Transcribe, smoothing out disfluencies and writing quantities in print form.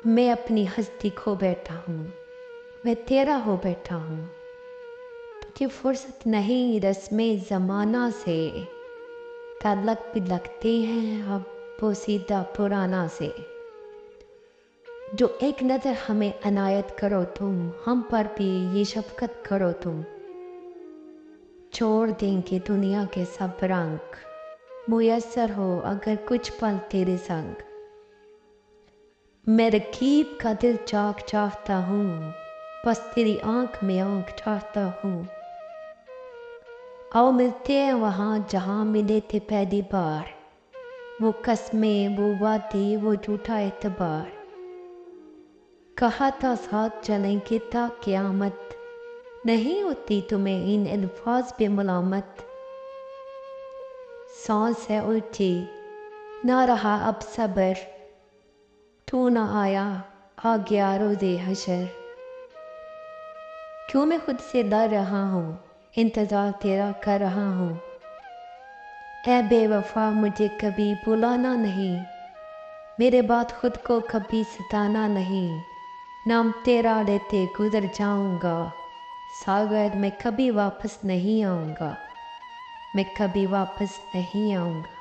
मैं अपनी हस्ती खो बैठा हूँ, मैं तेरा हो बैठा हूँ। तुझे फुर्सत नहीं रस्में ज़माना से, ताल्लुक भी लगते हैं अब पोसीदा पुराना से। जो एक नज़र हमें अनायत करो तुम, हम पर भी ये शफ़क़त करो तुम। छोड़ देंगे दुनिया के सब रंग, मुयस्सर हो अगर कुछ पल तेरे संग। मैं रकीब का दिल चाहता हूँ, बस तेरी आँख में आँख चाहता हूँ। आओ मिलते हैं वहाँ जहाँ मिले थे पहली बार, वो कस्में वो वादे वो झूठा एतबार। कहा था साथ चलेंगे था क़यामत, नहीं होती तुम्हें इन अल्फाज पे मलामत। सांस है उलझी ना रहा अब सब्र, तू ना आया आ गया रोज़े हशर। क्यों मैं खुद से डर रहा हूँ, इंतज़ार तेरा कर रहा हूँ। ऐ बेवफा मुझे कभी बुलाना नहीं, मेरे बाद खुद को कभी सताना नहीं। नाम तेरा लेते गुजर जाऊँगा, सागर मैं कभी वापस नहीं आऊँगा, मैं कभी वापस नहीं आऊँगा।